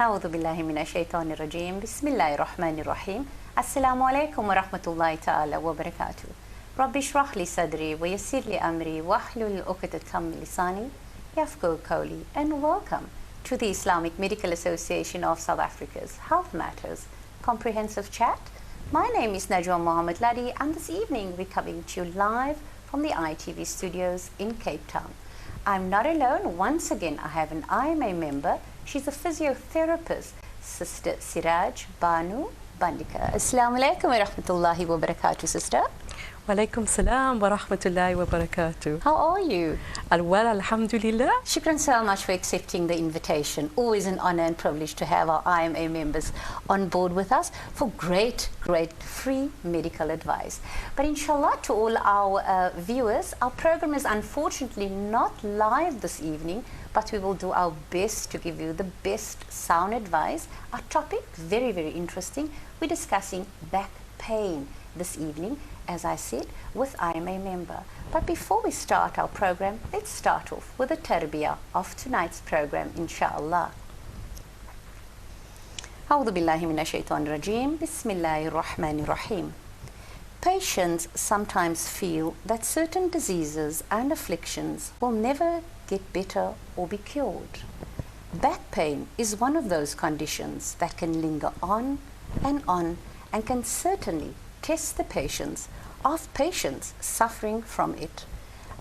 أعوذ بالله من الشيطان الرجيم بسم الله الرحمن الرحيم السلام عليكم ورحمة الله تعالى وبركاته رب اشرح لي صدري ويسر لي أمري واحلل عقدة من لساني يفقهوا قولي and welcome to the Islamic Medical Association of South Africa's Health Matters Comprehensive Chat. My name is Najwa Mohammed Luddy, and this evening we're coming to you live from the ITV studios in Cape Town. I'm not alone. Once again, I have an IMA member. She's a physiotherapist, Sister Sieraaj Banu Banderker. Assalamu alaikum wa rahmatullahi wa barakatuh, sister. Wa alaikum salam wa rahmatullahi wa barakatuh. How are you? Well, alhamdulillah. Shukran so much for accepting the invitation. Always an honor and privilege to have our IMA members on board with us for great free medical advice. But inshallah, to all our viewers, our program is unfortunately not live this evening, but we will do our best to give you the best sound advice. Our topic, very interesting. We're discussing back pain this evening, as I said, with IMA member. But before we start our program, let's start off with the tarbiyah of tonight's program, inshallah. أعوذ بالله من الشيطان الرجيم بسم الله الرحمن الرحيم. Patients sometimes feel that certain diseases and afflictions will never get better or be cured. Back pain is one of those conditions that can linger on and can certainly test the patience of patients suffering from it.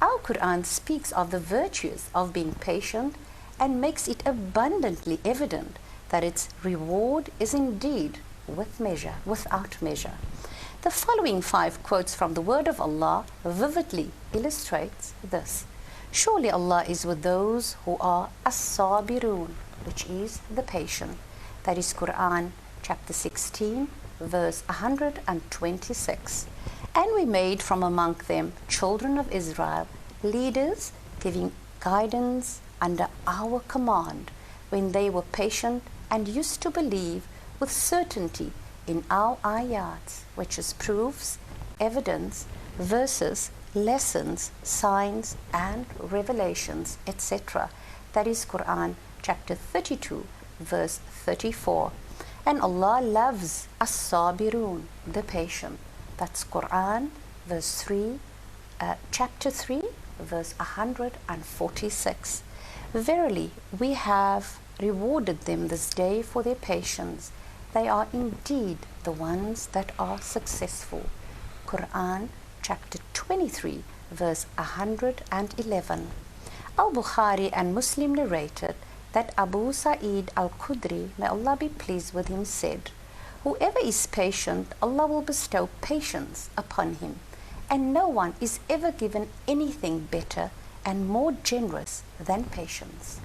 Our Quran speaks of the virtues of being patient and makes it abundantly evident that its reward is indeed without measure. The following 5 quotes from the word of Allah vividly illustrates this. Surely Allah is with those who are as-sabirun, which is the patient. That is Quran chapter 16 verse 126. And we made from among them children of Israel, leaders giving guidance under our command, when they were patient and used to believe with certainty in our ayats, which is proofs, evidence, verses, lessons, signs and revelations, etc. That is Quran chapter 32 verse 34. And Allah loves as-sabirun, the patient. That's Quran verse 3, chapter 3 verse 146. Verily we have rewarded them this day for their patience. They are indeed the ones that are successful. Quran chapter 23 verse 111. Al-Bukhari and Muslim narrated that Abu Sa'id al-Khudri, may Allah be pleased with him, said, whoever is patient, Allah will bestow patience upon him, and no one is ever given anything better and more generous than patience.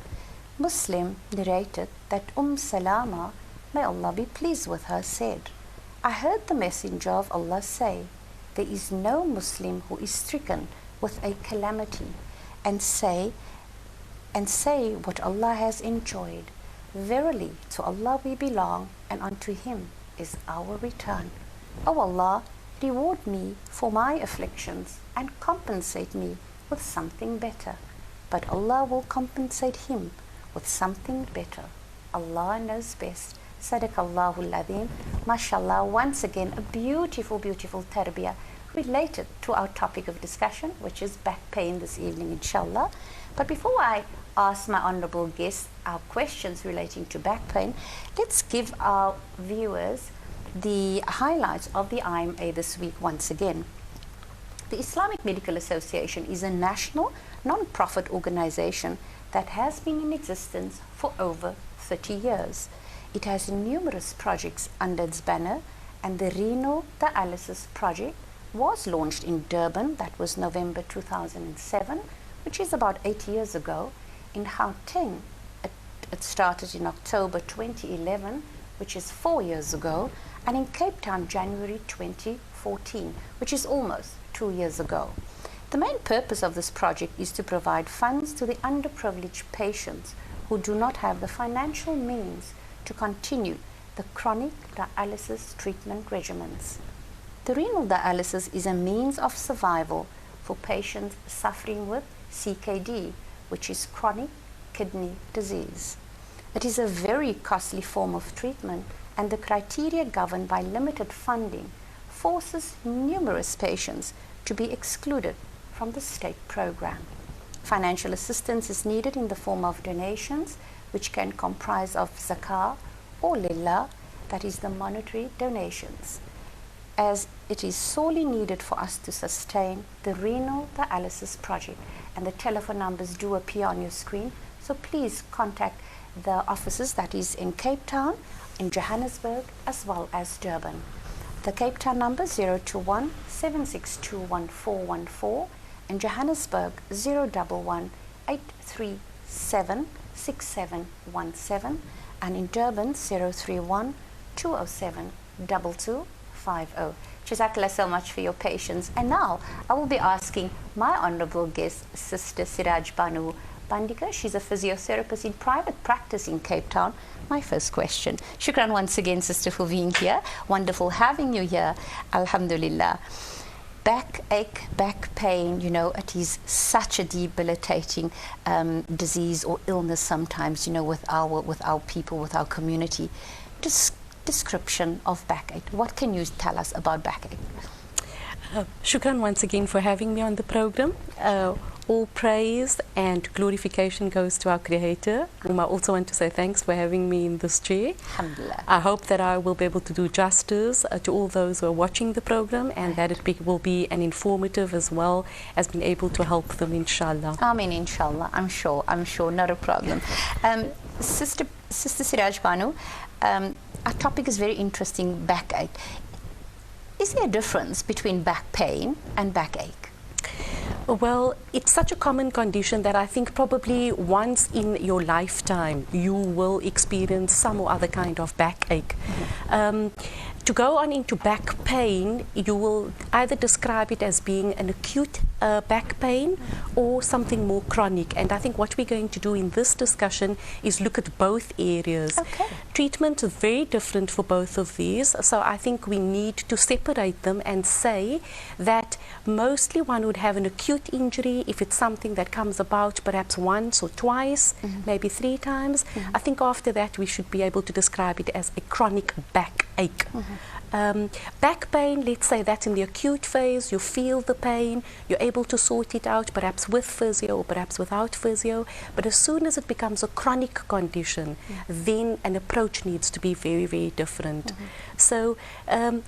Muslim narrated that Salama, may Allah be pleased with her, said, I heard the Messenger of Allah say, there is no Muslim who is stricken with a calamity and say what Allah has enjoyed. Verily to Allah we belong, and unto Him is our return. O Allah, reward me for my afflictions and compensate me with something better. But Allah will compensate him with something better. Allah knows best. Sadaqallahu al-Azim. MashaAllah, once again a beautiful tarbiyah related to our topic of discussion, which is back pain this evening, inshallah. But before I ask my honorable guests our questions relating to back pain, let's give our viewers the highlights of the IMA this week once again. The Islamic Medical Association is a national non-profit organization that has been in existence for over 30 years. It has numerous projects under its banner, and the renal dialysis project was launched in Durban. That was November 2007, which is about 8 years ago. In Gauteng, it started in October 2011, which is 4 years ago, and in Cape Town, January 2014, which is almost 2 years ago. The main purpose of this project is to provide funds to the underprivileged patients who do not have the financial means to continue the chronic dialysis treatment regimens. The renal dialysis is a means of survival for patients suffering with CKD, which is chronic kidney disease. It is a very costly form of treatment, and the criteria governed by limited funding forces numerous patients to be excluded from the state program. Financial assistance is needed in the form of donations, which can comprise of zakah or lillah, that is the monetary donations, as it is sorely needed for us to sustain the renal dialysis project. And the telephone numbers do appear on your screen, so please contact the offices, that is in Cape Town, in Johannesburg, as well as Durban. The Cape Town number 021 762 1414, in Johannesburg 011 837 6717, and in Durban 031 207 2250. Jazakallah so much for your patience. And now I will be asking my honorable guest, Sister Sieraaj Banu Banderker. She's a physiotherapist in private practice in Cape Town. My first question. Shukran once again, Sister, for being here. Wonderful having you here. Alhamdulillah. Backache, back pain, you know, it is such a debilitating disease or illness sometimes, you know, with our people, with our community. Description of backache. What can you tell us about backache? Shukran once again for having me on the program. All praise and glorification goes to our Creator, whom I also want to say thanks for having me in this chair. Alhamdulillah. I hope that I will be able to do justice to all those who are watching the program, and that it will be an informative as well as being able to help them, inshallah. Ameen, inshallah. I'm sure, not a problem. Sister Sieraaj Banu, our topic is very interesting, backache. Is there a difference between back pain and backache? Well, it's such a common condition that I think probably once in your lifetime you will experience some or other kind of backache. To go on into back pain, you will either describe it as being an acute back pain or something more chronic. And I think what we're going to do in this discussion is look at both areas. Okay. Treatment is very different for both of these. So I think we need to separate them and say that mostly one would have an acute injury if it's something that comes about perhaps once or twice, maybe 3 times. I think after that we should be able to describe it as a chronic backache. Back pain, let's say that's in the acute phase, you feel the pain, you're able to sort it out, perhaps with physio or perhaps without physio, but as soon as it becomes a chronic condition, then an approach needs to be very, very different. So,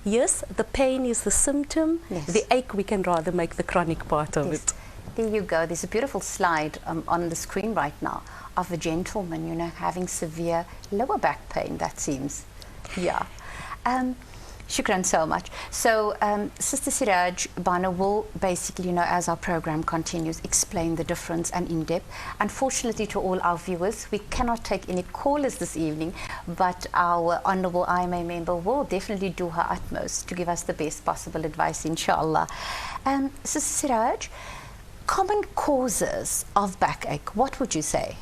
yes, the pain is the symptom, the ache we can rather make the chronic part of it. There you go. There's a beautiful slide on the screen right now of a gentleman, you know, having severe lower back pain, that seems. Yeah. Shukran so much. So Sister Sieraaj Banu will basically, you know, as our program continues, explain the difference and in depth. Unfortunately to all our viewers, we cannot take any callers this evening, but our Honorable IMA member will definitely do her utmost to give us the best possible advice, inshallah. Sister Sieraaj, common causes of backache, what would you say?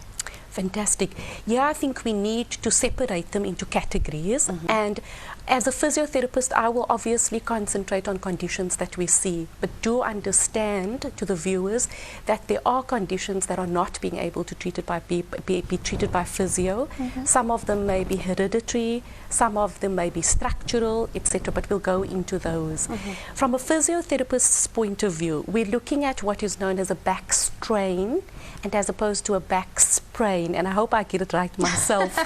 Fantastic. Yeah, I think we need to separate them into categories. And as a physiotherapist, I will obviously concentrate on conditions that we see, but do understand to the viewers that there are conditions that are not being able to be treated by physio. Some of them may be hereditary, some of them may be structural, etc., but we'll go into those. From a physiotherapist's point of view, we're looking at what is known as a back strain, and as opposed to a back sprain, and I hope I get it right myself.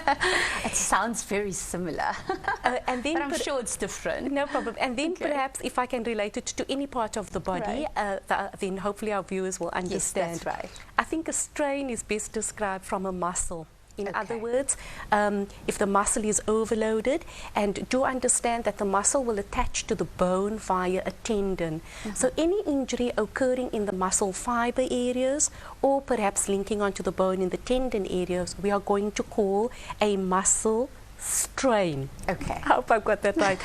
It sounds very similar, and then but I'm sure it's different. No problem. And then perhaps if I can relate it to any part of the body, then hopefully our viewers will understand. Yes, that's right. I think a strain is best described from a muscle. In other words, if the muscle is overloaded, and do understand that the muscle will attach to the bone via a tendon. So any injury occurring in the muscle fiber areas or perhaps linking onto the bone in the tendon areas, we are going to call a muscle strain. Okay. I hope I've got that right.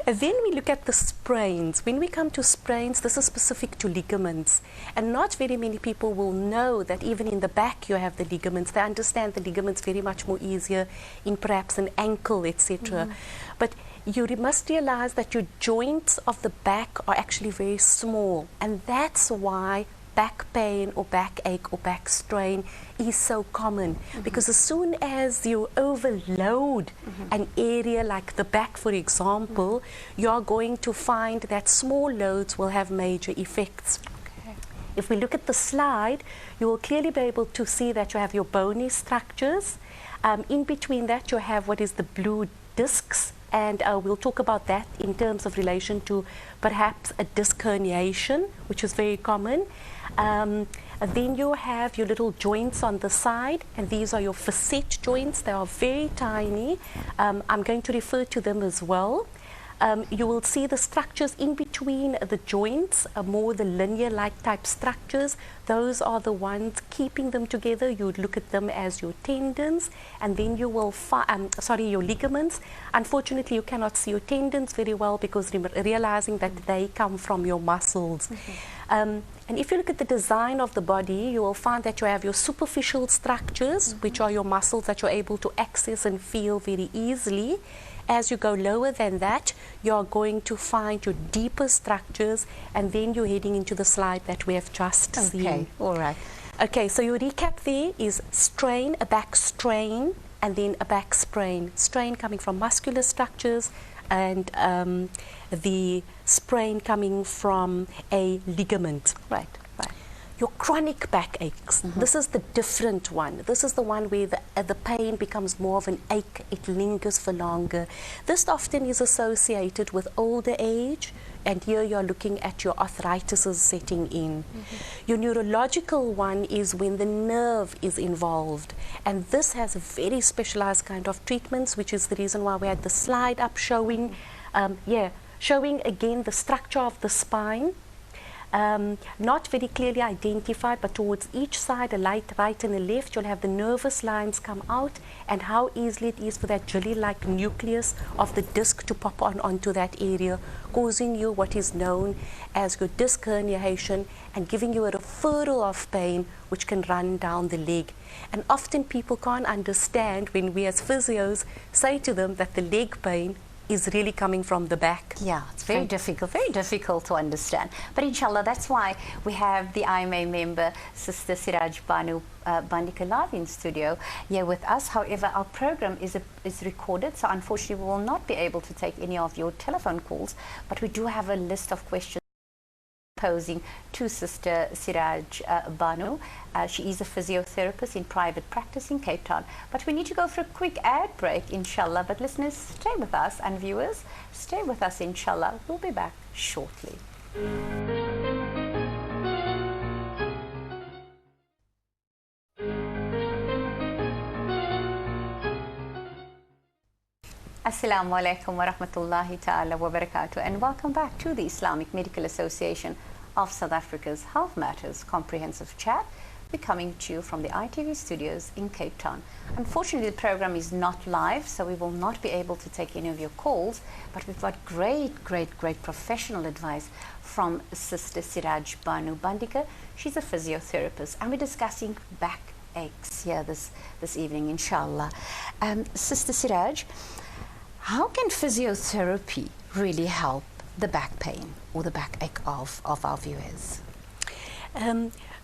Then we look at the sprains. When we come to sprains, this is specific to ligaments. And not very many people will know that even in the back you have the ligaments. They understand the ligaments very much more easier in perhaps an ankle, etc. But you must realize that your joints of the back are actually very small. And that's why back pain or backache or back strain is so common, because as soon as you overload an area like the back, for example, you are going to find that small loads will have major effects. If we look at the slide, you will clearly be able to see that you have your bony structures. In between that, you have what is the blue discs, and we'll talk about that in terms of relation to perhaps a disc herniation, which is very common. Then you have your little joints on the side, and these are your facet joints. They are very tiny. I'm going to refer to them as well. You will see the structures in between the joints, more the linear-like type structures. Those are the ones keeping them together. You would look at them as your tendons, and then you will your ligaments. Unfortunately, you cannot see your tendons very well, because realizing that they come from your muscles. And if you look at the design of the body, you will find that you have your superficial structures, which are your muscles that you're able to access and feel very easily. As you go lower than that, you are going to find your deeper structures, and then you're heading into the slide that we have just seen. Okay, all right. Okay, so your recap there is strain, a back strain, and then a back sprain. Strain coming from muscular structures, and the sprain coming from a ligament. Right, right. Your chronic backaches, this is the different one. This is the one where the pain becomes more of an ache, it lingers for longer. This often is associated with older age, and here you're looking at your arthritis is setting in. Your neurological one is when the nerve is involved, and this has a very specialized kind of treatments, which is the reason why we had the slide up showing, showing again the structure of the spine. Not very clearly identified, but towards each side, a right and a left, you'll have the nervous lines come out, and how easily it is for that jelly-like nucleus of the disc to pop onto that area, causing you what is known as your disc herniation, and giving you a referral of pain which can run down the leg. And often people can't understand when we as physios say to them that the leg pain is really coming from the back. Yeah, it's very difficult to understand. But inshallah, that's why we have the IMA member, Sister Sieraaj Banu Banderker, live in studio here with us. However, our program is recorded, so unfortunately we will not be able to take any of your telephone calls, but we do have a list of questions posing to Sister Sieraaj Banu. She is a physiotherapist in private practice in Cape Town. But we need to go for a quick ad break, inshallah. But listeners, stay with us, and viewers, stay with us, inshallah. We'll be back shortly. Assalamu alaikum wa rahmatullahi ta'ala wa barakatuh, and welcome back to the Islamic Medical Association of South Africa's Health Matters Comprehensive Chat. We're coming to you from the ITV studios in Cape Town. Unfortunately, the program is not live, so we will not be able to take any of your calls, but we've got great professional advice from Sister Sieraaj Banu Banderker. She's a physiotherapist, and we're discussing backaches here this evening, inshallah. Sister Sieraaj, how can physiotherapy really help the back pain or the backache of our viewers?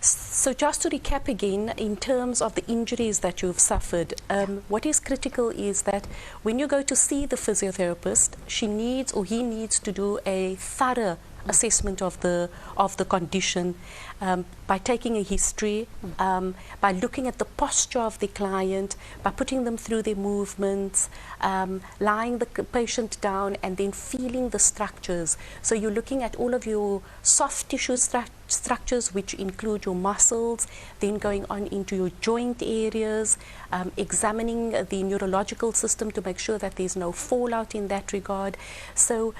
So just to recap again, in terms of the injuries that you've suffered, what is critical is that when you go to see the physiotherapist, she needs or he needs to do a thorough assessment of the condition, by taking a history, by looking at the posture of the client, by putting them through their movements, lying the patient down, and then feeling the structures. So you're looking at all of your soft tissue structures, which include your muscles, then going on into your joint areas, examining the neurological system to make sure that there's no fallout in that regard. So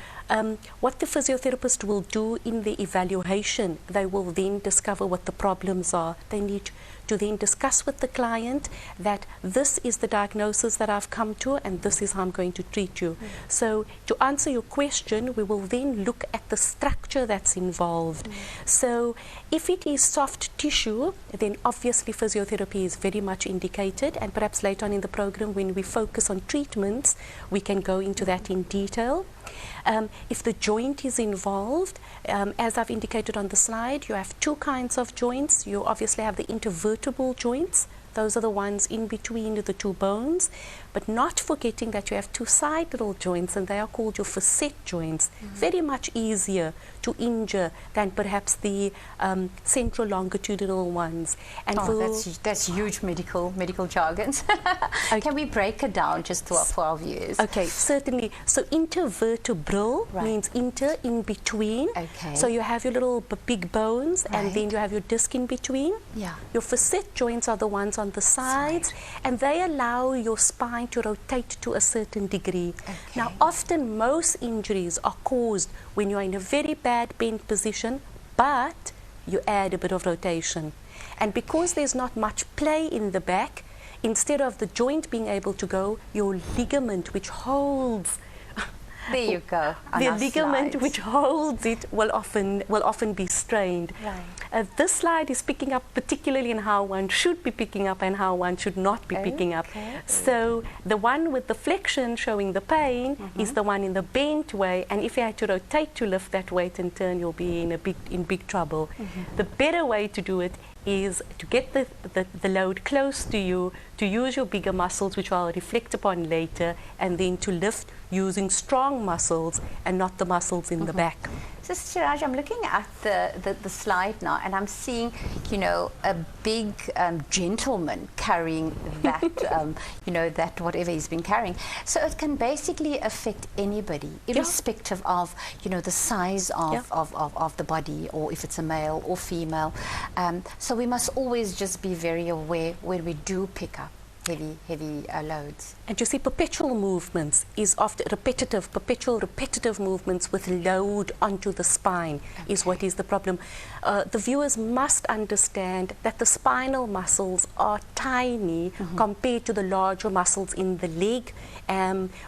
what the physiotherapist will do in the evaluation, they will then discover what the problems are. They need to then discuss with the client that this is the diagnosis that I've come to, and this is how I'm going to treat you. So to answer your question, we will then look at the structure that's involved. So if it is soft tissue, then obviously physiotherapy is very much indicated, and perhaps later on in the program when we focus on treatments, we can go into that in detail. If the joint is involved, as I've indicated on the slide, you have two kinds of joints. You obviously have the intervertebral joints. Those are the ones in between the two bones, but not forgetting that you have two sidral joints, and they are called your facet joints. Very much easier to injure than perhaps the central longitudinal ones. And that's huge medical jargon. Okay. Can we break it down just for our viewers? Okay, certainly. So intervertebral means in between. Okay. So you have your little big bones, and then you have your disc in between. Yeah. Your facet joints are the ones on the sides, and they allow your spine to rotate to a certain degree. Okay. Now, often most injuries are caused when you're in a very bad bent position, but you add a bit of rotation. And because there's not much play in the back, instead of the joint being able to go, your ligament which holds there you go. the ligament which holds it will often be strained. Right. This slide is picking up particularly in how one should be picking up and how one should not be picking up. So the one with the flexion showing the pain is the one in the bent way, and if you had to rotate to lift that weight and turn, you'll be in big trouble. The better way to do it is to get the load close to you, to use your bigger muscles, which I'll reflect upon later, and then to lift using strong muscles and not the muscles in the back. So Sieraaj, I'm looking at the slide now, and I'm seeing, a big gentleman carrying that, that whatever he's been carrying. So it can basically affect anybody, irrespective of, the size of the body, or if it's a male or female. So we must always just be very aware when we do pick up heavy loads. And you see, perpetual movements is often perpetual repetitive movements with load onto the spine is what is the problem. The viewers must understand that the spinal muscles are tiny compared to the larger muscles in the leg,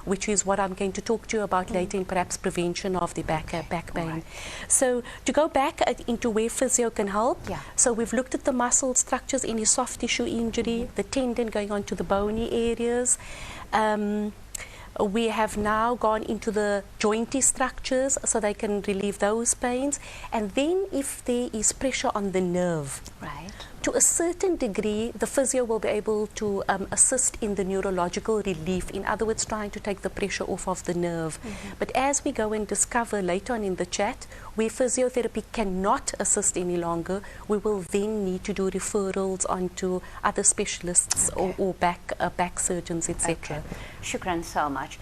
which is what I'm going to talk to you about later in perhaps prevention of the back pain. Right. So to go back into where physio can help, so we've looked at the muscle structures, any soft tissue injury, the tendon going on to the bony areas. We have now gone into the jointy structures so they can relieve those pains. And then if there is pressure on the nerve, to a certain degree, the physio will be able to assist in the neurological relief, in other words, trying to take the pressure off of the nerve. But as we go and discover later on in the chat, where physiotherapy cannot assist any longer, we will then need to do referrals onto other specialists or back surgeons, etc. Shukran so much.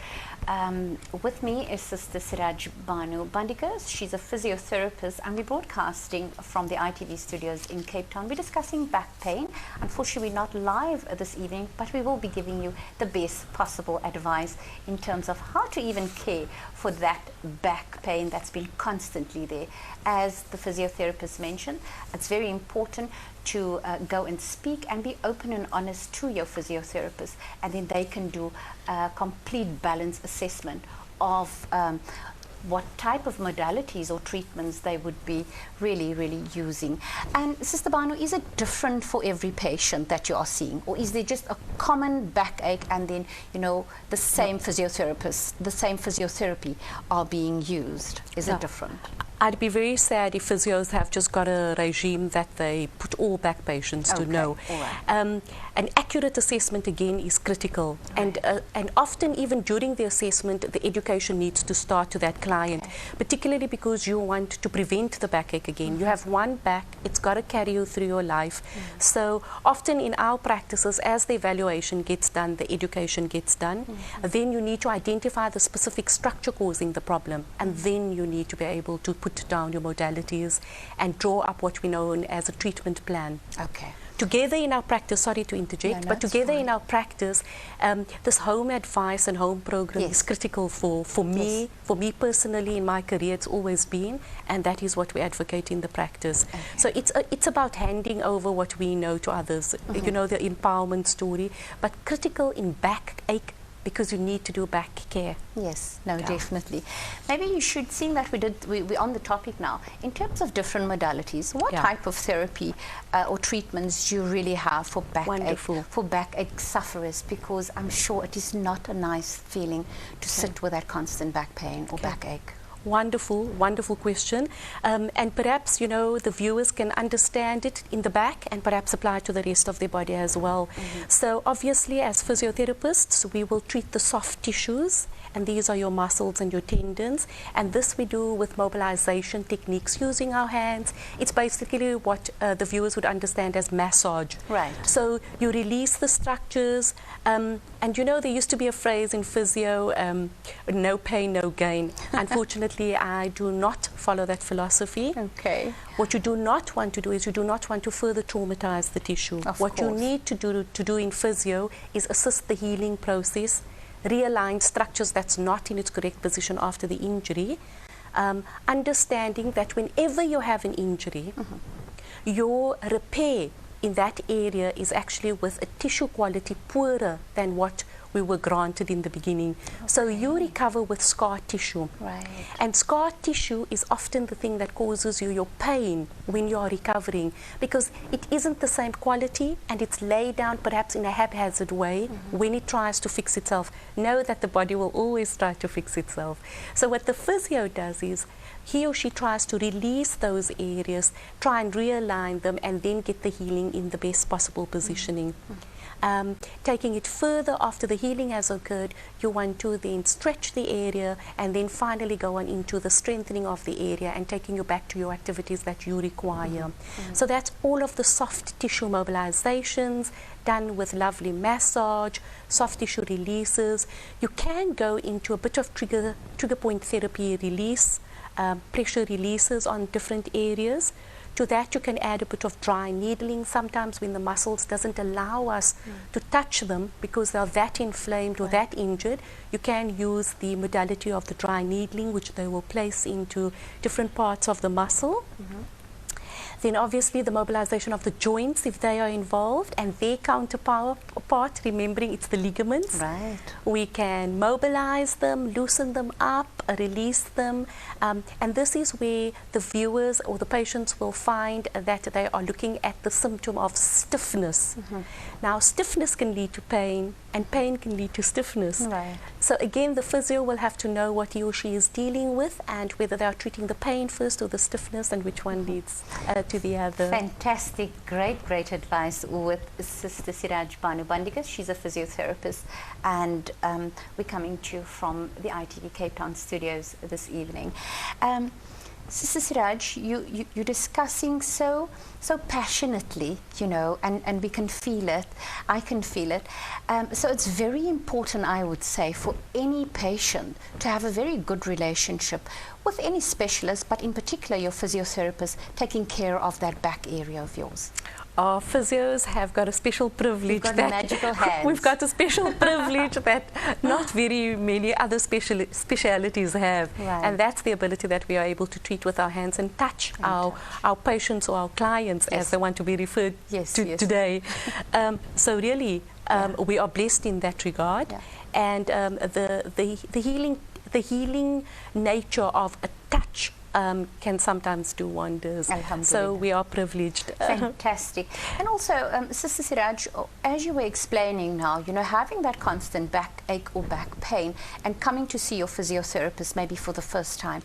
With me is Sister Sieraaj Banu Banderker. She's a physiotherapist, and we're broadcasting from the ITV studios in Cape Town. We're discussing back pain. Unfortunately, we're not live this evening, but we will be giving you the best possible advice in terms of how to even care for that back pain that's been constantly there. As the physiotherapist mentioned, it's very important to go and speak and be open and honest to your physiotherapist, and then they can do a complete balance assessment of what type of modalities or treatments they would be really using. And Sister Banu, is it different for every patient that you are seeing, or is there just a common backache and then the same physiotherapist, the same physiotherapy are being used? Is it different? I'd be very sad if physios have just got a regime that they put all back patients to know. An accurate assessment again is critical, and often even during the assessment the education needs to start to that client, particularly because you want to prevent the backache again. You have one back, it's got to carry you through your life. So often in our practices, as the evaluation gets done, the education gets done, then you need to identify the specific structure causing the problem, and then you need to be able to put down your modalities and draw up what we know as a treatment plan. Together in our practice, sorry to interject, but together in our practice, this home advice and home program is critical for me personally in my career. It's always been, and that is what we advocate in the practice. So it's about handing over what we know to others, the empowerment story, but critical in backache because you need to do back care. Yes, no, Yeah. definitely. Maybe you should, seeing that we're on the topic now, in terms of different modalities, what Yeah. type of therapy or treatments do you really have for Wonderful. backache sufferers? Because I'm sure it is not a nice feeling to sit with that constant back pain or backache. Wonderful, wonderful question. And perhaps, you know, the viewers can understand it in the back and perhaps apply it to the rest of their body as well. So obviously, as physiotherapists, we will treat the soft tissues, and these are your muscles and your tendons. And this we do with mobilization techniques using our hands. It's basically what the viewers would understand as massage. Right. So you release the structures, and you know, there used to be a phrase in physio, no pain, no gain. Unfortunately, I do not follow that philosophy. Okay. What you do not want to do is you do not want to further traumatize the tissue. Of What you course. need to do in physio is assist the healing process, realign structures that's not in its correct position after the injury, understanding that whenever you have an injury, your repair in that area is actually with a tissue quality poorer than what we were granted in the beginning. So you recover with scar tissue. Right. And scar tissue is often the thing that causes you your pain when you are recovering, because it isn't the same quality and it's laid down perhaps in a haphazard way when it tries to fix itself. Know that the body will always try to fix itself. So what the physio does is he or she tries to release those areas, try and realign them, and then get the healing in the best possible positioning. Taking it further after the healing has occurred, you want to then stretch the area and then finally go on into the strengthening of the area and taking you back to your activities that you require. So that's all of the soft tissue mobilizations done with lovely massage, soft tissue releases. You can go into a bit of trigger point therapy release, pressure releases on different areas. To that you can add a bit of dry needling sometimes when the muscles doesn't allow us to touch them because they're that inflamed or that injured. You can use the modality of the dry needling, which they will place into different parts of the muscle. Then obviously the mobilization of the joints if they are involved, and their counterpart, remembering it's the ligaments. Right. We can mobilize them, loosen them up, release them, and this is where the viewers or the patients will find that they are looking at the symptom of stiffness. Now stiffness can lead to pain, and pain can lead to stiffness. Right. So again, the physio will have to know what he or she is dealing with and whether they are treating the pain first or the stiffness, and which one leads to the other. Fantastic, great advice with Sister Sieraaj Banu Banderker. She's a physiotherapist, and we're coming to you from the ITV Cape Town studios this evening. Sister Sieraaj, you're discussing so passionately, you know, and we can feel it. I can feel it. So it's very important, I would say, for any patient to have a very good relationship with any specialist, but in particular your physiotherapist, taking care of that back area of yours. Our physios have got a special privilege. We've got magical hands. We've got a special privilege that not very many other specialities have. Right. And that's the ability that we are able to treat with our hands and touch our patients or our clients, as they want to be referred to today. So really, we are blessed in that regard. And the healing nature of a touch can sometimes do wonders. So we are privileged. Fantastic. And also, Sister Sieraaj, as you were explaining now, you know, having that constant backache or back pain and coming to see your physiotherapist maybe for the first time,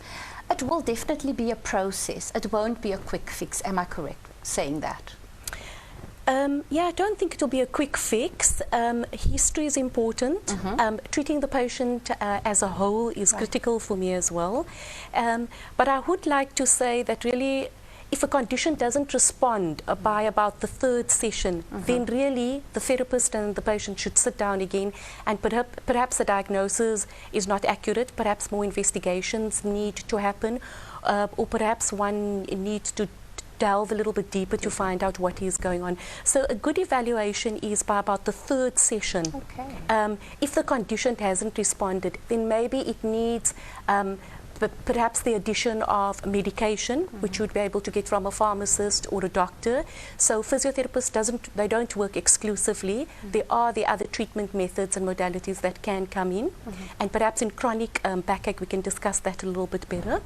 it will definitely be a process. It won't be a quick fix. Am I correct saying that? Yeah, I don't think it'll be a quick fix. History is important. Treating the patient as a whole is critical for me as well. But I would like to say that really, if a condition doesn't respond by about the third session, then really the therapist and the patient should sit down again, and perhaps the diagnosis is not accurate, perhaps more investigations need to happen, or perhaps one needs to delve a little bit deeper to find out what is going on. So a good evaluation is by about the third session. If the condition hasn't responded, then maybe it needs perhaps the addition of medication, which you'd be able to get from a pharmacist or a doctor. So physiotherapists they don't work exclusively. There are the other treatment methods and modalities that can come in. And perhaps in chronic backache, we can discuss that a little bit better.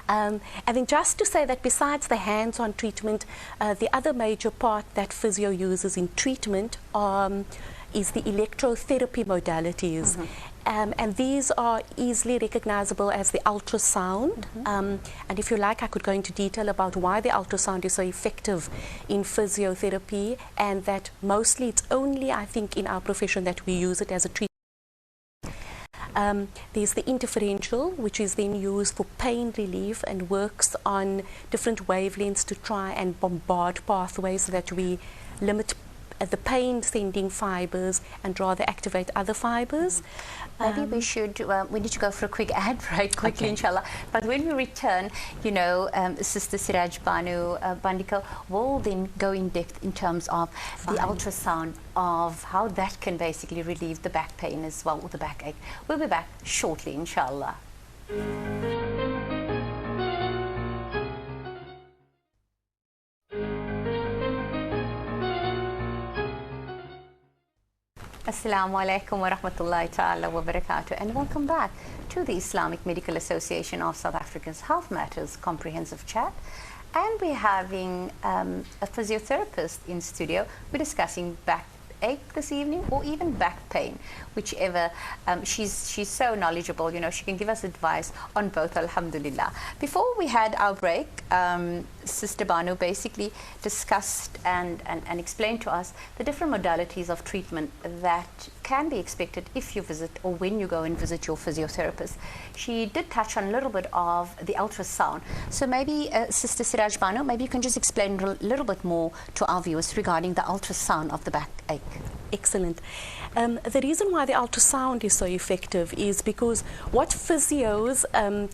And then just to say that besides the hands-on treatment, the other major part that physio uses in treatment is the electrotherapy modalities. And these are easily recognizable as the ultrasound. And if you like, I could go into detail about why the ultrasound is so effective in physiotherapy, and that mostly it's only, I think, in our profession that we use it as a treatment. There's the interferential, which is then used for pain relief and works on different wavelengths to try and bombard pathways so that we limit the pain sending fibers and rather activate other fibers. Maybe we need to go for a quick ad break quickly, inshallah. But when we return, you know, Sister Sieraaj, Banu, Banderker will then go in depth in terms of the ultrasound of how that can basically relieve the back pain as well, or the backache. We'll be back shortly, inshallah. Assalamu alaikum wa rahmatullahi ta'ala wa barakatuh, and welcome back to the Islamic Medical Association of South Africa's Health Matters Comprehensive Chat. And we're having a physiotherapist in studio. We're discussing backache this evening, or even back pain, whichever. She's so knowledgeable, you know, she can give us advice on both, alhamdulillah. Before we had our break, Sister Banu basically discussed and explained to us the different modalities of treatment that can be expected if you visit, or when you go and visit your physiotherapist. She did touch on a little bit of the ultrasound. So maybe Sister Sieraaj, Banu, maybe you can just explain a little bit more to our viewers regarding the ultrasound of the backache. Excellent. The reason why the ultrasound is so effective is because what physios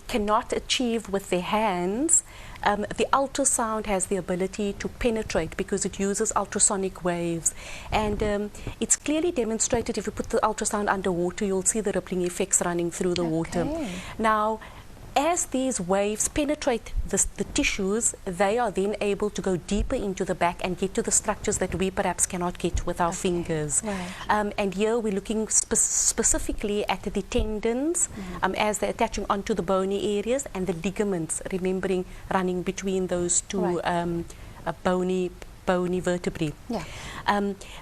cannot achieve with their hands, the ultrasound has the ability to penetrate because it uses ultrasonic waves. And it's clearly demonstrated. If you put the ultrasound underwater, you'll see the rippling effects running through the water. Now, as these waves penetrate the tissues, they are then able to go deeper into the back and get to the structures that we perhaps cannot get with our fingers. And here we're looking specifically at the tendons as they're attaching onto the bony areas, and the ligaments, remembering running between those two bony vertebrae.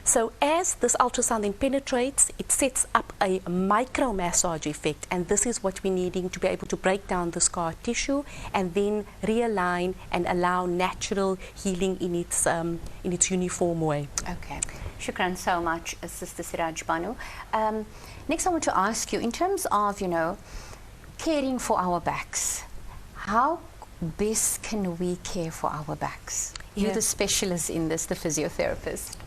So as this ultrasound then penetrates, it sets up a micro massage effect, and this is what we're needing to be able to break down the scar tissue and then realign and allow natural healing in its uniform way. Okay. Shukran so much, Sister Sieraaj, Banu. Next, I want to ask you, in terms of, you know, caring for our backs, how best can we care for our backs? You're the specialist in this, the physiotherapist.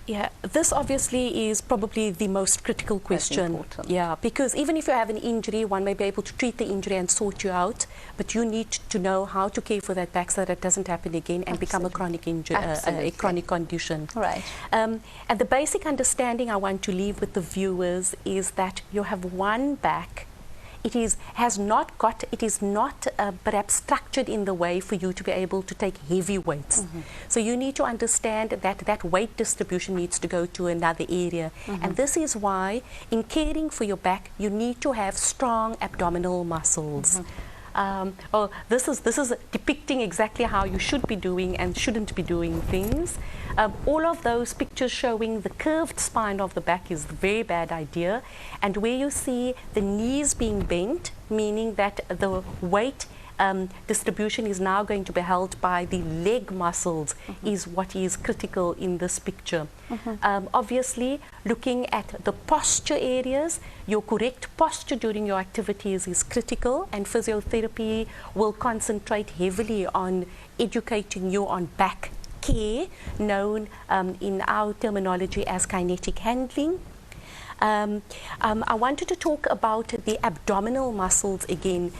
Yeah, this obviously is probably the most critical question. Yeah, because even if you have an injury, one may be able to treat the injury and sort you out, but you need to know how to care for that back so that it doesn't happen again and become a chronic injury, a chronic condition. Right. And the basic understanding I want to leave with the viewers is that you have one back. It is not perhaps structured in the way for you to be able to take heavy weights. So you need to understand that that weight distribution needs to go to another area. And this is why in caring for your back, you need to have strong abdominal muscles. This is depicting exactly how you should be doing and shouldn't be doing things. All of those pictures showing the curved spine of the back is a very bad idea. And where you see the knees being bent, meaning that the weight distribution is now going to be held by the leg muscles, is what is critical in this picture. Obviously, looking at the posture areas, your correct posture during your activities is critical, and physiotherapy will concentrate heavily on educating you on back care, known in our terminology as kinetic handling. I wanted to talk about the abdominal muscles again.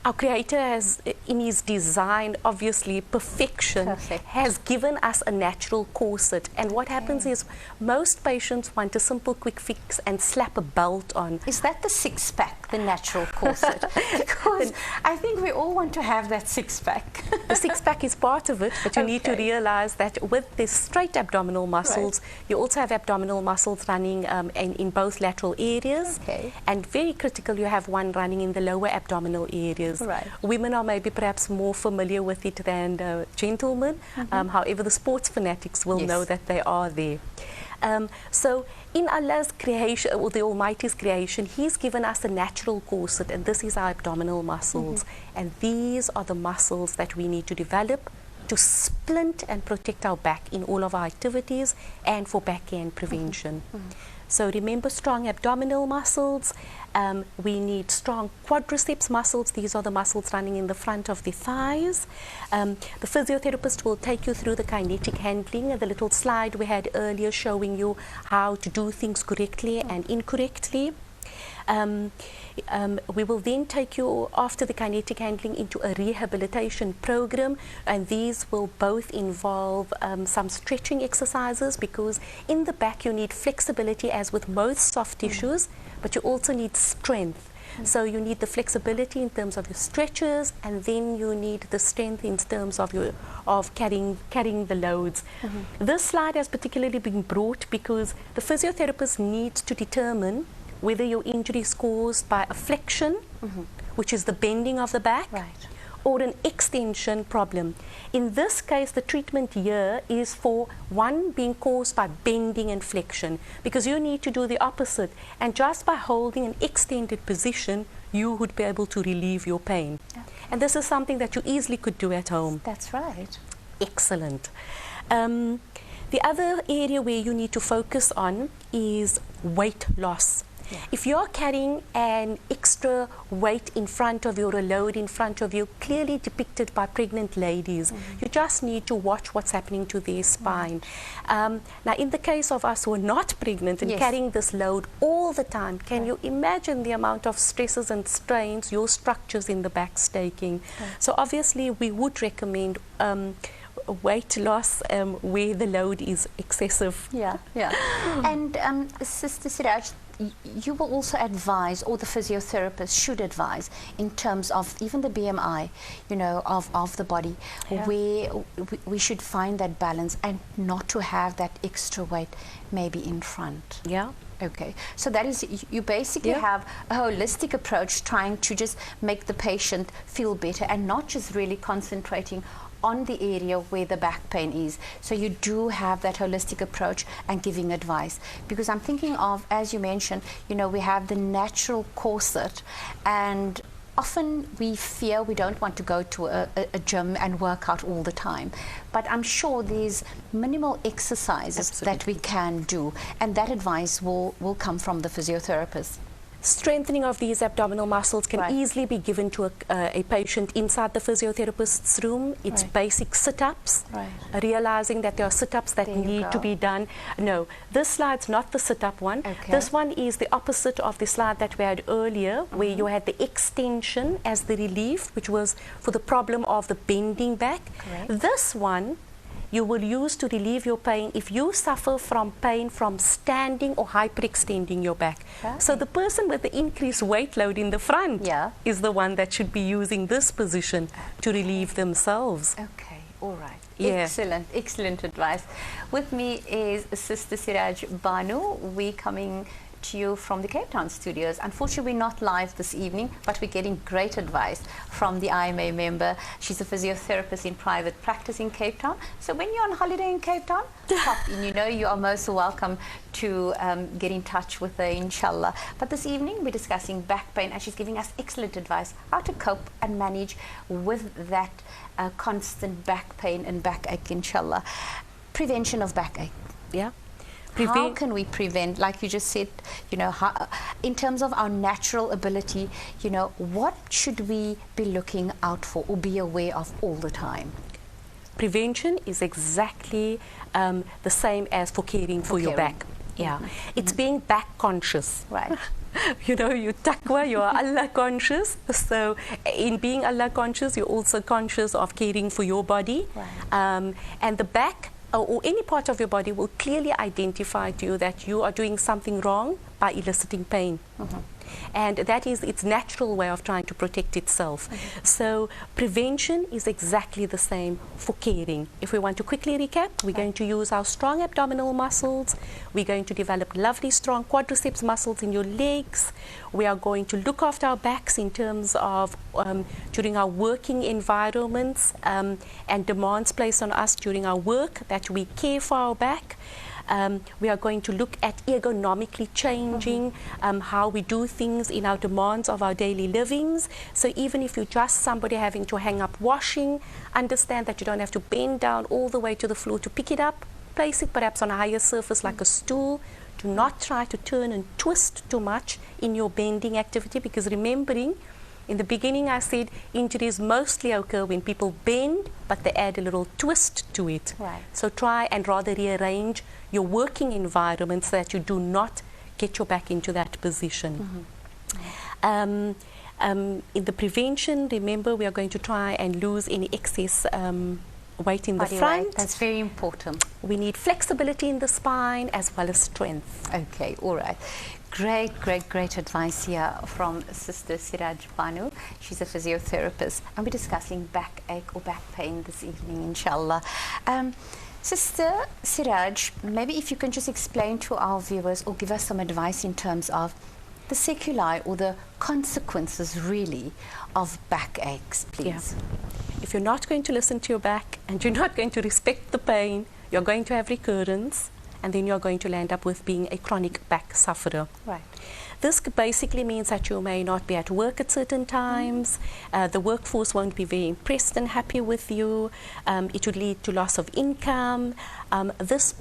Our Creator has, in His design, obviously perfection, Perfect. has given us a natural corset. And what happens is most patients want a simple quick fix and slap a belt on. Is that the six-pack, the natural corset? Because I think we all want to have that six-pack. The six-pack is part of it, but you need to realize that with the straight abdominal muscles, you also have abdominal muscles running in both lateral areas. Okay. And very critical, you have one running in the lower abdominal areas. Right. Women are maybe perhaps more familiar with it than gentlemen. However, the sports fanatics will know that they are there. So in Allah's creation, or the Almighty's creation, He's given us a natural corset, and this is our abdominal muscles. And these are the muscles that we need to develop to splint and protect our back in all of our activities and for backhand prevention. So remember, strong abdominal muscles. We need strong quadriceps muscles. These are the muscles running in the front of the thighs. The physiotherapist will take you through the kinetic handling, the little slide we had earlier showing you how to do things correctly and incorrectly. We will then take you, after the kinetic handling, into a rehabilitation program, and these will both involve some stretching exercises, because in the back you need flexibility as with most soft tissues, but you also need strength. So you need the flexibility in terms of your stretches, and then you need the strength in terms of your carrying the loads. This slide has particularly been brought because the physiotherapist needs to determine whether your injury is caused by a flexion, which is the bending of the back, or an extension problem. In this case, the treatment here is for one being caused by bending and flexion, because you need to do the opposite, and just by holding an extended position, you would be able to relieve your pain. And this is something that you easily could do at home. That's right. Excellent. The other area where you need to focus on is weight loss. If you're carrying an extra weight in front of you, or a load in front of you, clearly depicted by pregnant ladies, you just need to watch what's happening to their spine. Now, in the case of us who are not pregnant and carrying this load all the time, can you imagine the amount of stresses and strains your structures in the back taking? So obviously we would recommend weight loss where the load is excessive. And Sister Sieraaj, you will also advise, or the physiotherapist should advise, in terms of even the BMI, you know, of the body, where we should find that balance and not to have that extra weight maybe in front. Okay, so that is, you basically have a holistic approach, trying to just make the patient feel better and not just really concentrating on the area where the back pain is. So you do have that holistic approach and giving advice, because I'm thinking of, as you mentioned, you know, we have the natural corset, and often we fear, we don't want to go to a gym and work out all the time, but I'm sure there's minimal exercises that we can do, and that advice will come from the physiotherapist. Strengthening of these abdominal muscles can easily be given to a patient inside the physiotherapist's room. It's basic sit-ups, realizing that there are sit-ups that need to be done. No, this slide's not the sit-up one. This one is the opposite of the slide that we had earlier, where you had the extension as the relief, which was for the problem of the bending back. This one you will use to relieve your pain if you suffer from pain from standing or hyperextending your back. So the person with the increased weight load in the front is the one that should be using this position to relieve themselves. Okay, all right. Excellent, excellent advice. With me is Sister Sieraaj Banu. We're coming to you from the Cape Town studios. Unfortunately, we're not live this evening, but we're getting great advice from the IMA member. She's a physiotherapist in private practice in Cape Town. So when you're on holiday in Cape Town, pop in. You know, you are most welcome to get in touch with her, inshallah. But this evening, we're discussing back pain, and she's giving us excellent advice how to cope and manage with that constant back pain and backache, inshallah. Prevention of backache. How can we prevent, like you just said, you know, how, in terms of our natural ability, you know, what should we be looking out for or be aware of all the time? Prevention is exactly the same as for caring for your back. Yeah, it's being back conscious. Right. You know, you taqwa, you are Allah conscious. So in being Allah conscious, you're also conscious of caring for your body. Right. And the back or any part of your body will clearly identify to you that you are doing something wrong by eliciting pain. And that is its natural way of trying to protect itself. So prevention is exactly the same for caring. If we want to quickly recap, we're going to use our strong abdominal muscles. We're going to develop lovely strong quadriceps muscles in your legs. We are going to look after our backs in terms of during our working environments and demands placed on us during our work, that we care for our back. We are going to look at ergonomically changing how we do things in our demands of our daily livings. So even if you're just somebody having to hang up washing, understand that you don't have to bend down all the way to the floor to pick it up. Place it perhaps on a higher surface like a stool. Do not try to turn and twist too much in your bending activity, because remembering, in the beginning I said injuries mostly occur when people bend, but they add a little twist to it. Right. So try and rather rearrange your working environment so that you do not get your back into that position. In the prevention, remember, we are going to try and lose any excess weight in the Body front. weight. That's very important. We need flexibility in the spine as well as strength. Okay, all right. Great advice here from Sister Sieraaj Banu. She's a physiotherapist, and we're discussing backache or back pain this evening, inshallah. Sister Sieraaj, maybe if you can just explain to our viewers or give us some advice in terms of the sequelae or the consequences really of backaches, please. Yeah. If you're not going to listen to your back and you're not going to respect the pain, you're going to have recurrence, and then you're going to land up with being a chronic back sufferer. Right. This basically means that you may not be at work at certain times. The workforce won't be very impressed and happy with you. It would lead to loss of income. This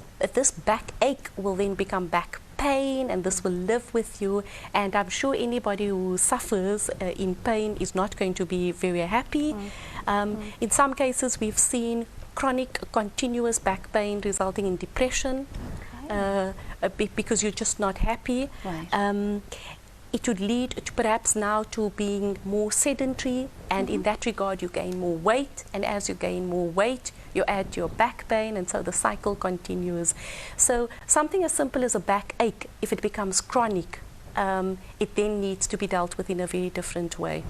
backache will then become back pain, and this will live with you. And I'm sure anybody who suffers in pain is not going to be very happy. In some cases, we've seen chronic continuous back pain resulting in depression. Because you're just not happy. Right. It would lead to perhaps now to being more sedentary, and in that regard you gain more weight, and as you gain more weight you add to your back pain, and so the cycle continues. So something as simple as a backache, if it becomes chronic, it then needs to be dealt with in a very different way.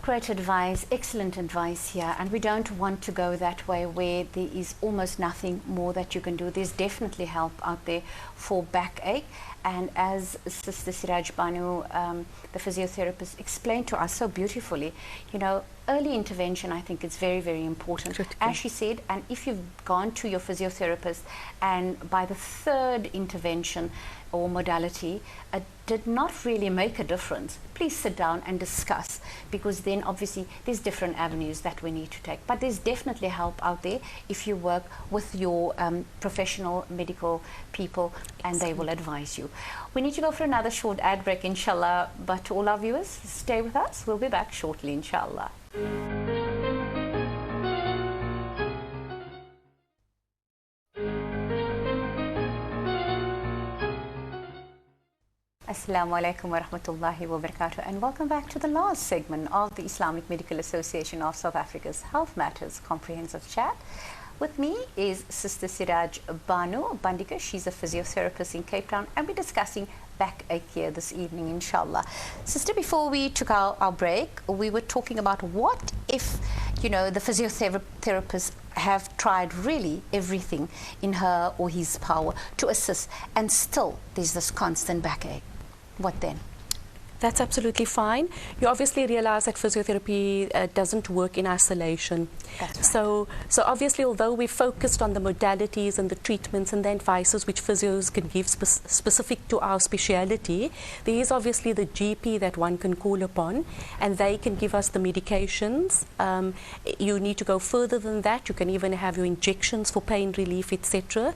Great advice, excellent advice here, and we don't want to go that way where there is almost nothing more that you can do. There's definitely help out there for backache, and as Sister Sieraaj Banu, the physiotherapist, explained to us so beautifully, you know, early intervention, I think, is very, very important. As she said, and if you've gone to your physiotherapist and by the third intervention or modality did not really make a difference, please sit down and discuss, because then obviously there's different avenues that we need to take. But there's definitely help out there if you work with your professional medical people, and they will advise you. We need to go for another short ad break, inshallah, but to all our viewers, stay with us. We'll be back shortly, inshallah. Assalamu alaikum wa rahmatullahi wa barakatuh, and welcome back to the last segment of the Islamic Medical Association of South Africa's Health Matters Comprehensive Chat. With me is Sister Sieraaj Banu Banderker. She's a physiotherapist in Cape Town, and we're discussing backache here this evening, inshallah. Sister, before we took our break, we were talking about what if, you know, the physiotherapists have tried really everything in her or his power to assist, and still there's this constant backache. What then? That's absolutely fine. You obviously realize that physiotherapy doesn't work in isolation. That's right. So obviously, although we focused on the modalities and the treatments and the advices which physios can give specific to our speciality, there is obviously the GP that one can call upon, and they can give us the medications. You need to go further than that. You can even have your injections for pain relief, etc.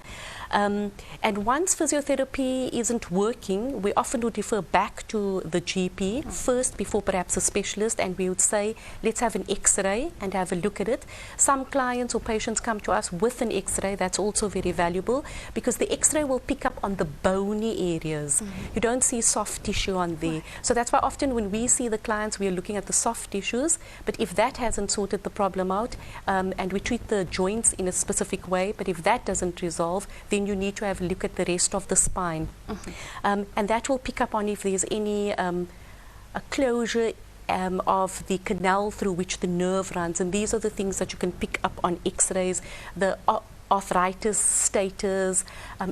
And once physiotherapy isn't working, we often would refer back to the GP first before perhaps a specialist, and we would say, let's have an X-ray and have a look at it. Some clients or patients come to us with an X-ray. That's also very valuable because the X-ray will pick up on the bony areas. You don't see soft tissue on there. So that's why often when we see the clients, we are looking at the soft tissues. But if that hasn't sorted the problem out, and we treat the joints in a specific way, but if that doesn't resolve, then you need to have a look at the rest of the spine. And that will pick up on if there's any a closure of the canal through which the nerve runs. And these are the things that you can pick up on X-rays. The arthritis status,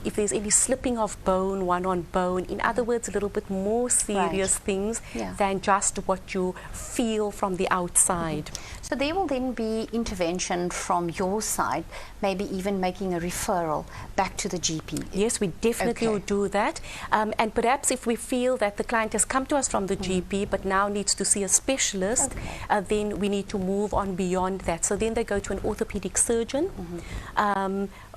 if there's any slipping of bone, one on bone, in other words, a little bit more serious things than just what you feel from the outside. So there will then be intervention from your side, maybe even making a referral back to the GP. Yes, we definitely would do that. And perhaps if we feel that the client has come to us from the GP but now needs to see a specialist, then we need to move on beyond that. So then they go to an orthopedic surgeon,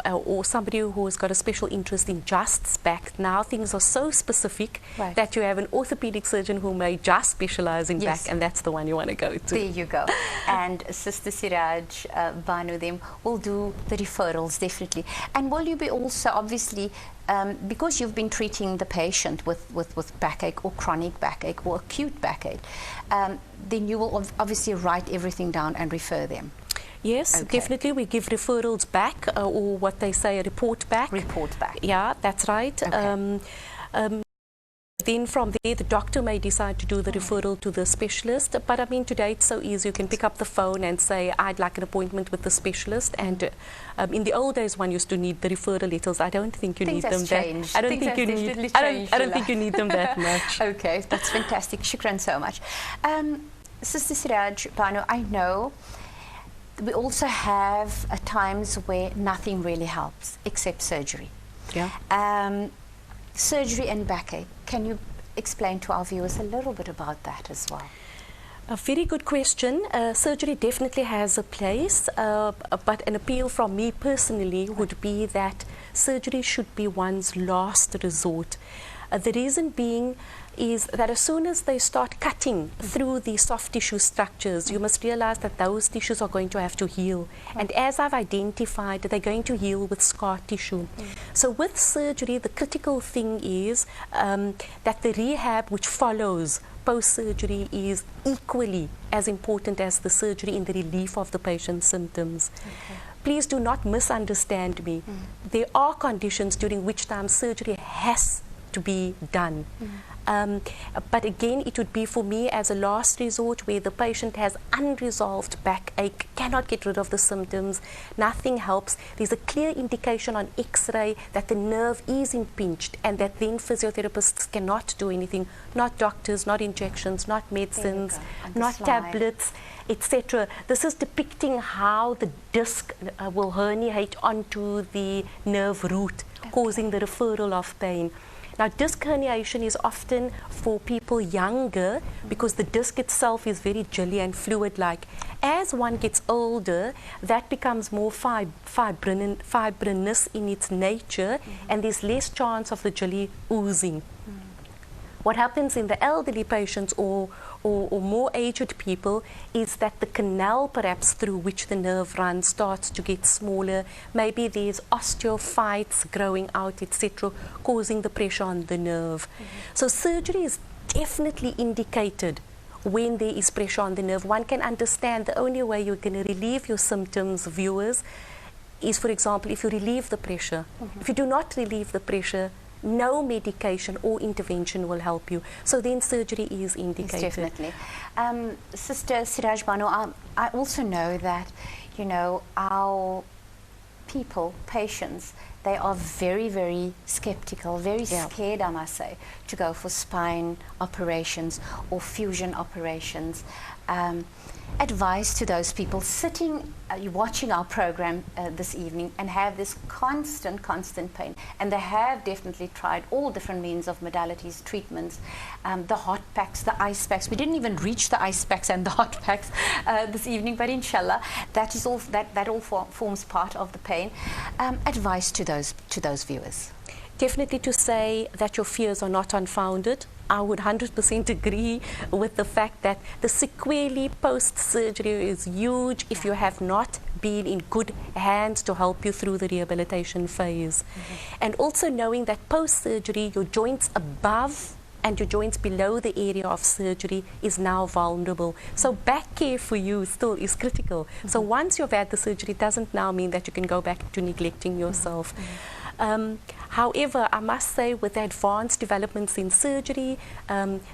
or somebody who has got a special interest in just back. Now things are so specific that you have an orthopedic surgeon who may just specialize in back, and that's the one you want to go to. There you go. And Sister Sieraaj, Banu, them will do the referrals definitely. And will you be also, obviously, because you've been treating the patient with backache or chronic backache or acute backache, then you will obviously write everything down and refer them. Yes, definitely. We give referrals back, or what they say, a report back. Report back. Yeah, that's right. Then from there, the doctor may decide to do the referral to the specialist. But I mean, today it's so easy. You can pick up the phone and say, I'd like an appointment with the specialist. And in the old days, one used to need the referral letters. I don't think you need them that. I don't think you need. I don't think you need them that much. Okay, that's fantastic. Shukran so much, Sister Sieraaj, Banu. I know we also have times where nothing really helps except surgery. Yeah. Surgery and backache. Can you explain to our viewers a little bit about that as well? A very good question. Surgery definitely has a place, but an appeal from me personally would be that surgery should be one's last resort. The reason being is that as soon as they start cutting through the soft tissue structures, you must realize that those tissues are going to have to heal. And as I've identified, they're going to heal with scar tissue. So with surgery, the critical thing is that the rehab which follows post-surgery is equally as important as the surgery in the relief of the patient's symptoms. Please do not misunderstand me. There are conditions during which time surgery has to be done. But again, it would be for me as a last resort where the patient has unresolved backache, cannot get rid of the symptoms, nothing helps. There's a clear indication on X-ray that the nerve is impinged and that then physiotherapists cannot do anything, not doctors, not injections, not medicines, not tablets, etc. This is depicting how the disc will herniate onto the nerve root, causing the referral of pain. Now, disc herniation is often for people younger because the disc itself is very jelly and fluid-like. As one gets older, that becomes more fibrinous in its nature, and there's less chance of the jelly oozing. What happens in the elderly patients or more aged people is that the canal perhaps through which the nerve runs starts to get smaller. Maybe there's osteophytes growing out, etc., causing the pressure on the nerve. So surgery is definitely indicated when there is pressure on the nerve. One can understand the only way you're going to relieve your symptoms, viewers, is, for example, if you relieve the pressure. If you do not relieve the pressure, no medication or intervention will help you. So then surgery is indicated. Yes, definitely. Sister Sieraaj, Banu, I also know that, you know, our people, patients, they are very, very skeptical, very scared, I must say, to go for spine operations or fusion operations. Advice to those people sitting, watching our program this evening and have this constant pain, and they have definitely tried all different means of modalities, treatments, the hot packs, the ice packs. We didn't even reach the ice packs and the hot packs this evening, but inshallah, that is all. That all forms part of the pain. Advice to those those viewers? Definitely to say that your fears are not unfounded. I would 100% agree with the fact that the sequelae post-surgery is huge if you have not been in good hands to help you through the rehabilitation phase. And also knowing that post-surgery, your joints above and your joints below the area of surgery is now vulnerable. So back care for you still is critical. So once you've had the surgery, it doesn't now mean that you can go back to neglecting yourself. However, I must say with advanced developments in surgery,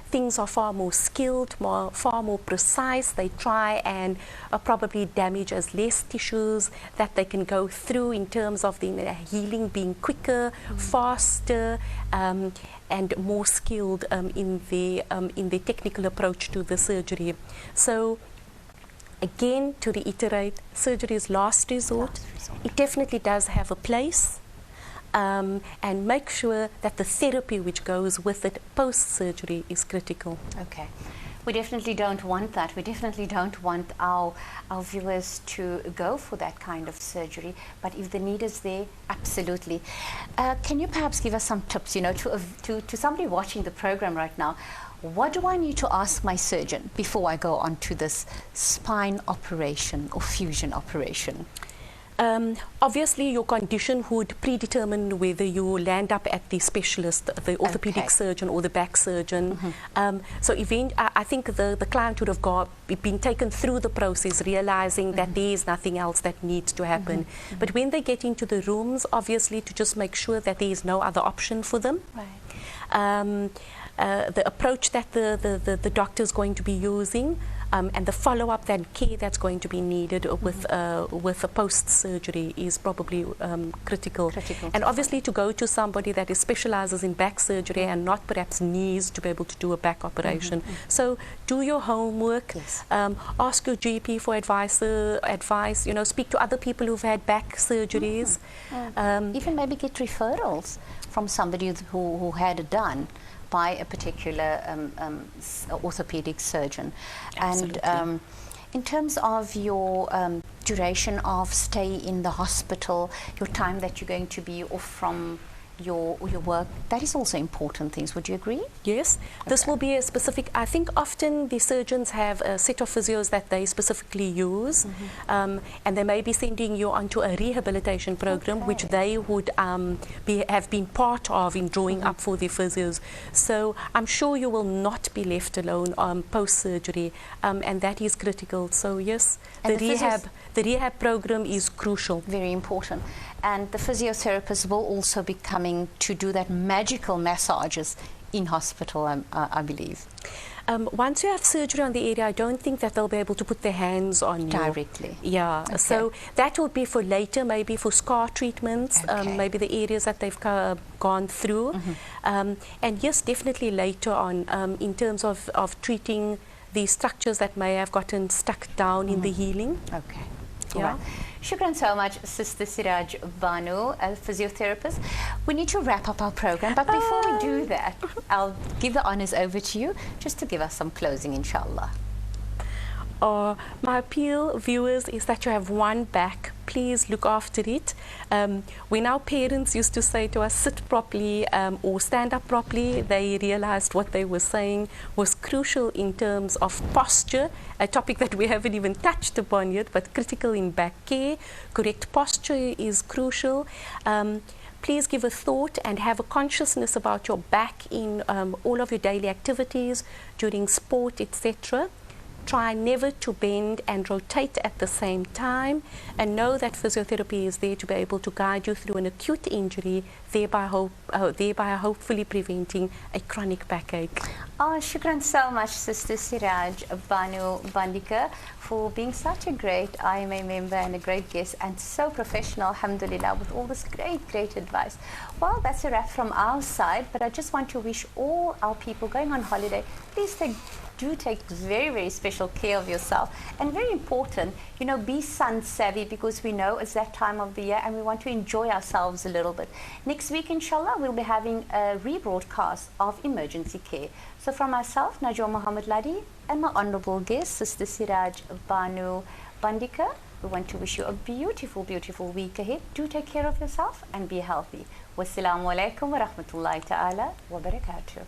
things are far more skilled, far more precise. They try and probably damage as less tissues that they can go through in terms of the healing being quicker, faster, and more skilled in the technical approach to the surgery. So again, to reiterate, surgery is last resort. It definitely does have a place. And make sure that the therapy which goes with it post-surgery is critical. Okay. We definitely don't want that. We definitely don't want our viewers to go for that kind of surgery. But if the need is there, absolutely. Can you perhaps give us some tips, to somebody watching the program right now? What do I need to ask my surgeon before I go on to this spine operation or fusion operation? Obviously, your condition would predetermine whether you land up at the specialist, the orthopedic surgeon or the back surgeon. So I think the client would have been taken through the process, realizing that there is nothing else that needs to happen. But when they get into the rooms, obviously, to just make sure that there is no other option for them. Right. The approach that the doctor is going to be using, and the follow-up and care that's going to be needed with a post-surgery is probably critical. And obviously to go to somebody that specializes in back surgery and not perhaps knees to be able to do a back operation. So do your homework, ask your GP for advice, speak to other people who've had back surgeries. Even maybe get referrals from somebody who had it done by a particular orthopedic surgeon. Absolutely. And in terms of your duration of stay in the hospital, your time that you're going to be off from your work, that is also important things. Would you agree? Yes. This will be a specific, I think often the surgeons have a set of physios that they specifically use, and they may be sending you onto a rehabilitation program which they would have been part of in drawing up for their physios. So I'm sure you will not be left alone post-surgery, and that is critical. So yes, the rehab program is crucial. Very important. And the physiotherapists will also be coming to do that magical massages in hospital, I believe. Once you have surgery on the area, I don't think that they'll be able to put their hands on you. Directly. Yeah. Okay. So that will be for later, maybe for scar treatments, maybe the areas that they've gone through. And yes, definitely later on in terms of treating the structures that may have gotten stuck down in the healing. Okay. Yeah. All right. Shukran so much, Sister Sieraaj Banu, a physiotherapist. We need to wrap up our program, but before we do that, I'll give the honors over to you just to give us some closing, inshallah. My appeal, viewers, is that you have one back. Please look after it. When our parents used to say to us, sit properly or stand up properly, they realized what they were saying was crucial in terms of posture, a topic that we haven't even touched upon yet, but critical in back care. Correct posture is crucial. Please give a thought and have a consciousness about your back in all of your daily activities, during sport, etc. Try never to bend and rotate at the same time, and know that physiotherapy is there to be able to guide you through an acute injury, thereby hopefully preventing a chronic backache. Shukran so much, Sister Sieraaj Banu Banderker, for being such a great IMA member and a great guest, and so professional, alhamdulillah, with all this great advice. Well, that's a wrap from our side, but I just want to wish all our people going on holiday, please do take very special care of yourself, and very important, be sun savvy, because we know it's that time of the year and we want to enjoy ourselves a little bit. Next week, inshallah, we'll be having a rebroadcast of emergency care. So from myself, Najwa Mohammed Luddy, and my honorable guest, Sister Sieraaj Banu Banderker, We want to wish you a beautiful, beautiful week ahead. Do take care of yourself and be healthy. Wassalamu alaikum wa rahmatullahi ta'ala wa barakatuh.